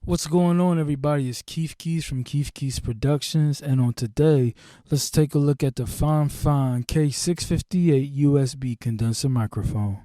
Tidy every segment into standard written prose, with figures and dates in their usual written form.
What's going on, everybody? It's Keith Keys from Keith Keys Productions, and on today, let's take a look at the FiFine K658 USB condenser microphone.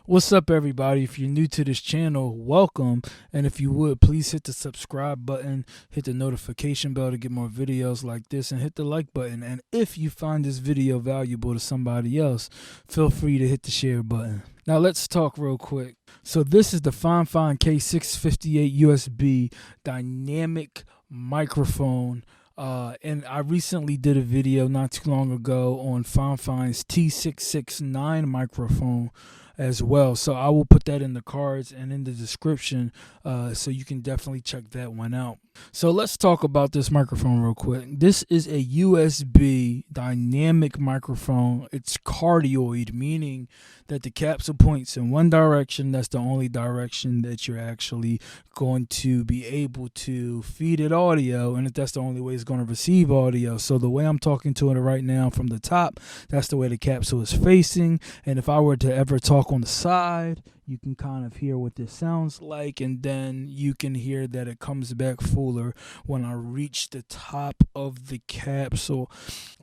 What's up, everybody? If you're new to this channel, welcome, and if you would, please hit the subscribe button, hit the notification bell to get more videos like this, and hit the like button. And if you find this video valuable to somebody else, feel free to hit the share button. Now let's talk real quick. So this is the FiFine K658 USB dynamic microphone. And I recently did a video not too long ago on FiFine's T669 microphone as well. So I will put that in the cards and in the description, so you can definitely check that one out. So let's talk about this microphone real quick. This is a USB dynamic microphone. It's cardioid, meaning that the capsule points in one direction. That's the only direction that you're actually going to be able to feed it audio, and if that's the only way it's going to receive audio. So the way I'm talking to it right now from the top, that's the way the capsule is facing. And if I were to ever talk on the side, you can kind of hear what this sounds like, and then you can hear that it comes back fuller when I reach the top of the capsule.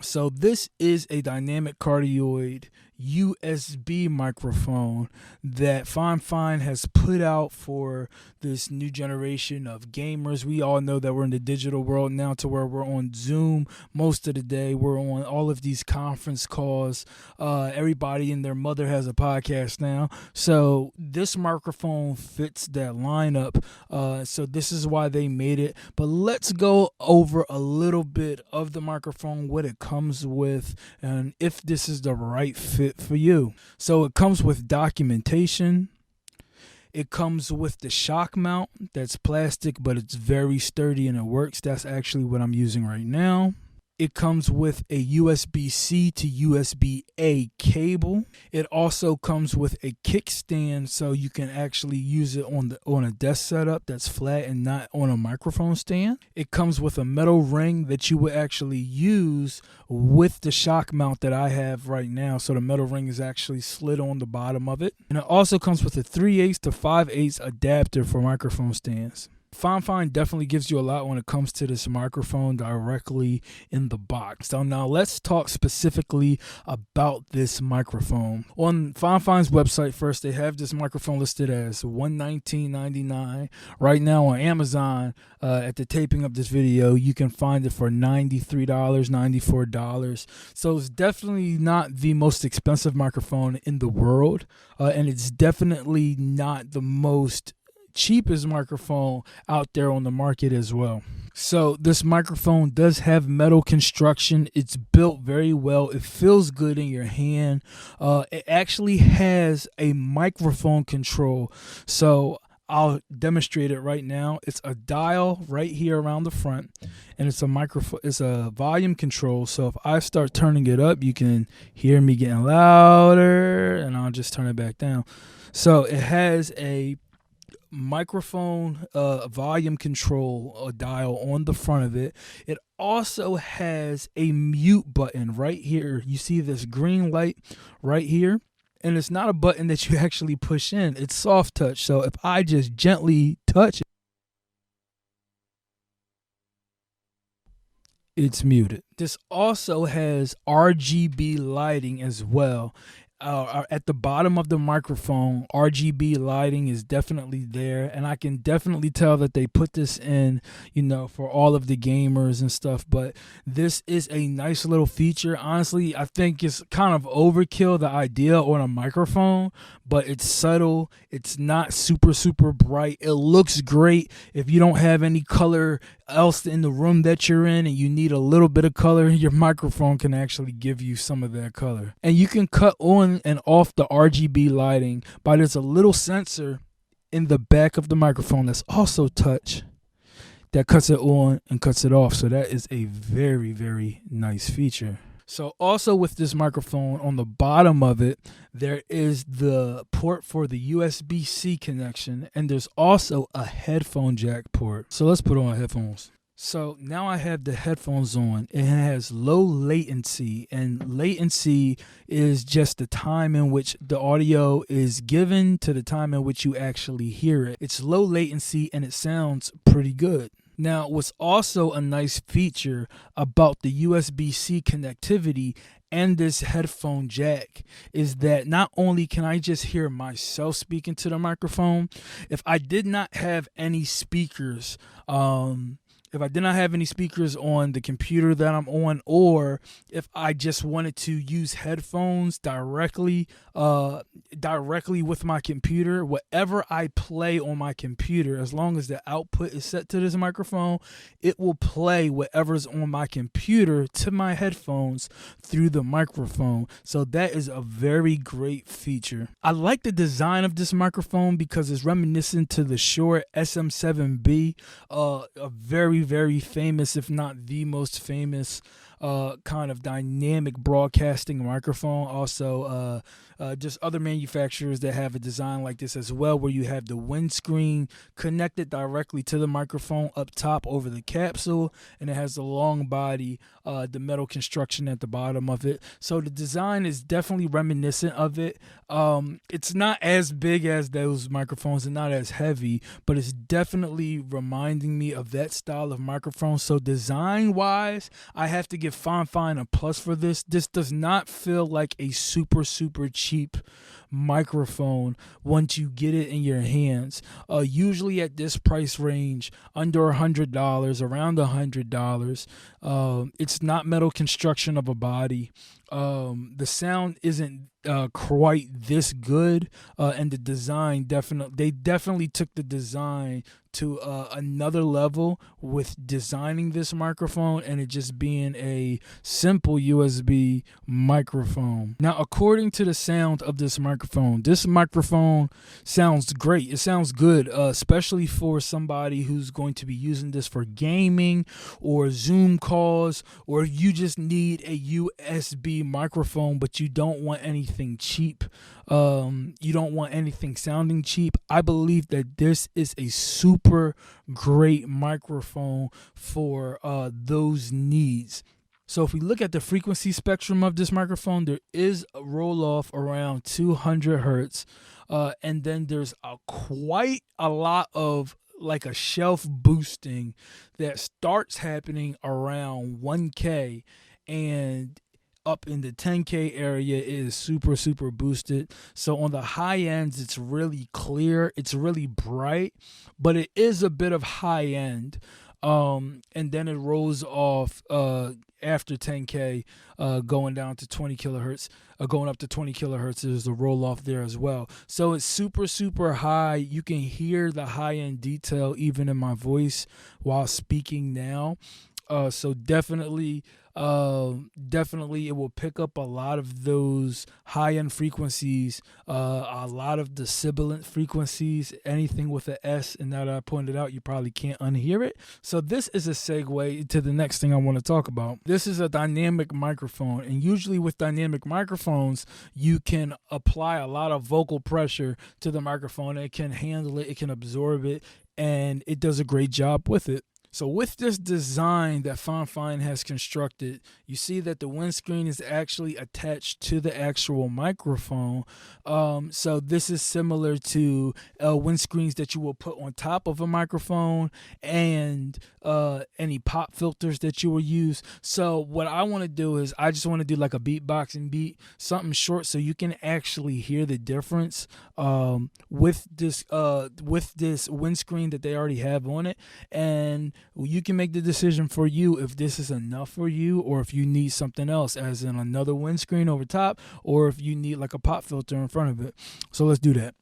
So this is a dynamic cardioid USB microphone that FiFine has put out for this new generation of gamers. We all know that we're in the digital world now, to where we're on Zoom most of the day. We're on all of these conference calls. Everybody and their mother has a podcast now. So this microphone fits that lineup. So this is why they made it. But let's go over a little bit of the microphone, what it comes with, and if this is the right fit for you. So it comes with documentation. It comes with the shock mount that's plastic, but it's very sturdy and it works. That's actually what I'm using right now. It comes with a USB-C to USB-A cable. It also comes with a kickstand, so you can actually use it on a desk setup that's flat and not on a microphone stand. It comes with a metal ring that you would actually use with the shock mount that I have right now. So the metal ring is actually slid on the bottom of it. And it also comes with a 3/8 to 5/8 adapter for microphone stands. FiFine definitely gives you a lot when it comes to this microphone directly in the box. So now let's talk specifically about this microphone. On FiFine's website, first, they have this microphone listed as $119.99. Right now on Amazon, at the taping of this video, you can find it for $93, $94. So it's definitely not the most expensive microphone in the world, and it's definitely not the most cheapest microphone out there on the market as well. So this microphone does have metal construction. It's built very well. It feels good in your hand. It actually has a microphone control. So I'll demonstrate it right now. It's a dial right here around the front, and it's a microphone. It's a volume control. So if I start turning it up, you can hear me getting louder, and I'll just turn it back down. So it has a microphone volume control dial on the front of it. It also has a mute button right here. You see this green light right here, and it's not a button that you actually push in. It's soft touch. So if I just gently touch it, it's muted. This also has RGB lighting as well. At the bottom of the microphone, RGB lighting is definitely there, and I can definitely tell that they put this in, for all of the gamers and stuff. But this is a nice little feature. Honestly, I think it's kind of overkill, the idea on a microphone, but it's subtle. It's not super bright. It looks great if you don't have any color else in the room that you're in and you need a little bit of color. Your microphone can actually give you some of that color, and you can cut on and off the RGB lighting by there's a little sensor in the back of the microphone that's also touch that cuts it on and cuts it off. So that is a very nice feature. So also with this microphone, on the bottom of it, there is the port for the USB-C connection, and there's also a headphone jack port. So let's put on headphones. So now I have the headphones on. It has low latency, and latency is just the time in which the audio is given to the time in which you actually hear it. It's low latency and it sounds pretty good. Now, what's also a nice feature about the USB-C connectivity and this headphone jack is that not only can I just hear myself speaking to the microphone, if I did not have any speakers, if I did not have any speakers on the computer that I'm on, or if I just wanted to use headphones directly with my computer, whatever I play on my computer, as long as the output is set to this microphone, it will play whatever's on my computer to my headphones through the microphone. So that is a very great feature. I like the design of this microphone because it's reminiscent to the Shure SM7B, a very famous, if not the most famous, kind of dynamic broadcasting microphone. Also, just other manufacturers that have a design like this as well, where you have the windscreen connected directly to the microphone up top over the capsule, and it has the long body, the metal construction at the bottom of it. So the design is definitely reminiscent of it. It's not as big as those microphones and not as heavy, but it's definitely reminding me of that style of microphone. So design wise, I have to give FiFine a plus for this. This does not feel like a super cheap microphone once you get it in your hands. Usually at this price range, under $100, around $100. It's not metal construction of a body. The sound isn't quite this good, and the design they definitely took the design to another level with designing this microphone and it just being a simple USB microphone. Now, according to the sound of this microphone sounds great. It sounds good, especially for somebody who's going to be using this for gaming or Zoom calls, or you just need a USB microphone but you don't want anything cheap. You don't want anything sounding cheap. I believe that this is a super great microphone for those needs. So if we look at the frequency spectrum of this microphone, there is a roll off around 200 hertz, and then there's quite a lot of like a shelf boosting that starts happening around 1K, and up in the 10K area is super boosted. So on the high ends, it's really clear, it's really bright, but it is a bit of high end. And then it rolls off after 10K, going down to 20 kilohertz, going up to 20 kilohertz. There's a roll off there as well. So it's super high. You can hear the high end detail even in my voice while speaking now. So definitely it will pick up a lot of those high-end frequencies, a lot of the sibilant frequencies, anything with an S, and now that I pointed out, you probably can't unhear it. So this is a segue to the next thing I want to talk about. This is a dynamic microphone, and usually with dynamic microphones, you can apply a lot of vocal pressure to the microphone. It can handle it, it can absorb it, and it does a great job with it. So with this design that FiFine has constructed, you see that the windscreen is actually attached to the actual microphone. So this is similar to windscreens that you will put on top of a microphone and any pop filters that you will use. So what I want to do is I just want to do like a beatboxing beat, something short so you can actually hear the difference with this windscreen that they already have on it. And you can make the decision for you if this is enough for you or if you need something else, as in another windscreen over top, or if you need like a pop filter in front of it. So let's do that.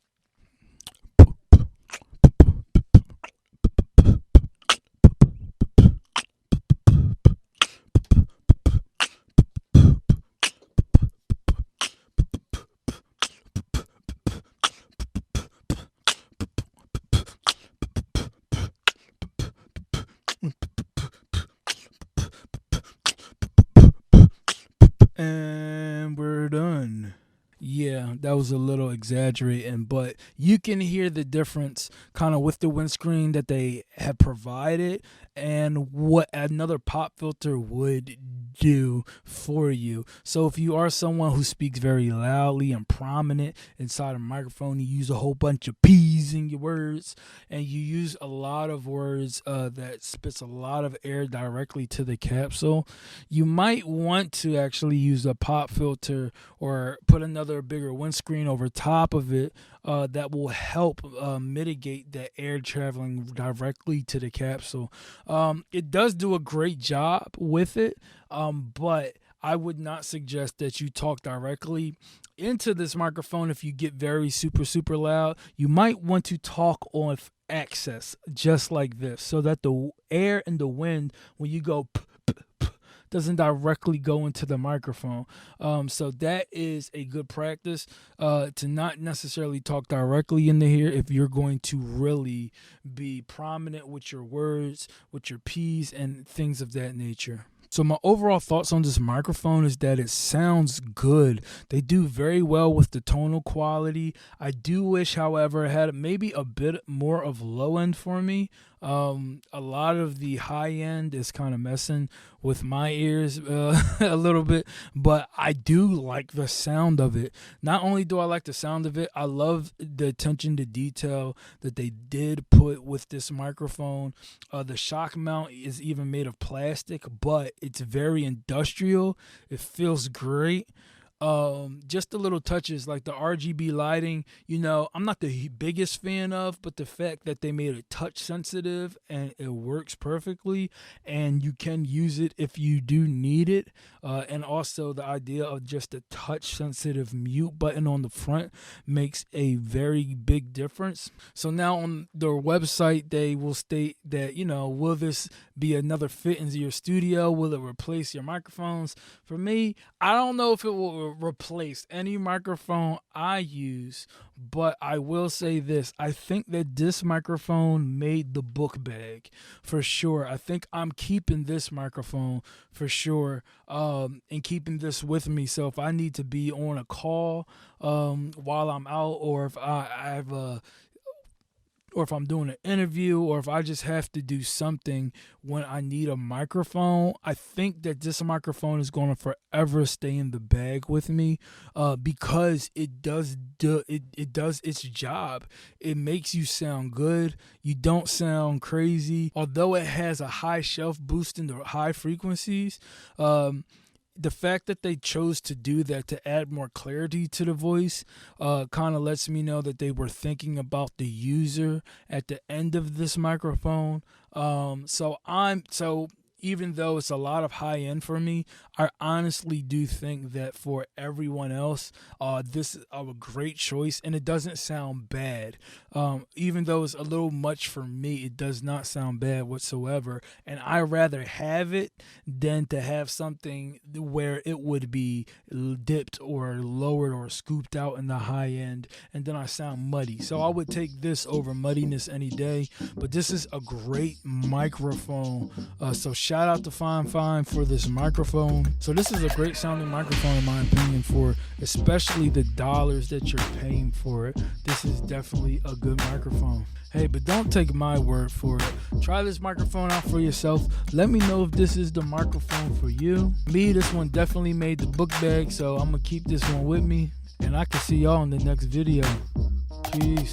And we're done. Yeah, that was a little exaggerating, but you can hear the difference kind of with the windscreen that they have provided and what another pop filter would do for you. So if you are someone who speaks very loudly and prominent inside a microphone, you use a whole bunch of P's in your words, and you use a lot of words that spits a lot of air directly to the capsule, you might want to actually use a pop filter or put another bigger windscreen over top of it that will help mitigate the air traveling directly to the capsule. It does do a great job with it, but I would not suggest that you talk directly into this microphone. If you get very super loud, you might want to talk on access just like this, so that the air and the wind, when you go doesn't directly go into the microphone. So that is a good practice, to not necessarily talk directly into here if you're going to really be prominent with your words, with your P's, and things of that nature. So my overall thoughts on this microphone is that it sounds good. They do very well with the tonal quality. I do wish, however, it had maybe a bit more of low end for me. A lot of the high end is kind of messing with my ears a little bit, but I do like the sound of it. Not only do I like the sound of it, I love the attention to detail that they did put with this microphone. The shock mount is even made of plastic, but it's very industrial. It feels great. Just the little touches like the RGB lighting, I'm not the biggest fan of, but the fact that they made it touch sensitive and it works perfectly, and you can use it if you do need it, and also the idea of just a touch sensitive mute button on the front makes a very big difference. So now on their website they will state that, will this be another fit into your studio? Will it replace your microphones? For me, I don't know if it will replace any microphone I use, but I will say this: I think that this microphone made the book bag for sure. I think I'm keeping this microphone for sure, and keeping this with me. So if I need to be on a call while I'm out, or if I have or if I'm doing an interview, or if I just have to do something when I need a microphone, I think that this microphone is going to forever stay in the bag with me, because it does its job. It makes you sound good. You don't sound crazy. Although it has a high shelf boost in the high frequencies, the fact that they chose to do that to add more clarity to the voice kind of lets me know that they were thinking about the user at the end of this microphone. So even though it's a lot of high end for me, I honestly do think that for everyone else, this is a great choice, and it doesn't sound bad. Even though it's a little much for me, it does not sound bad whatsoever. And I rather have it than to have something where it would be dipped or lowered or scooped out in the high end, and then I sound muddy. So I would take this over muddiness any day. But this is a great microphone. So shout out to FiFine for this microphone. So this is a great sounding microphone in my opinion, for especially the dollars that you're paying for it. This is definitely a good microphone. Hey, but don't take my word for it. Try this microphone out for yourself. Let me know if this is the microphone for you. Me, this one definitely made the book bag, so I'm gonna keep this one with me, and I can see y'all in the next video. Peace.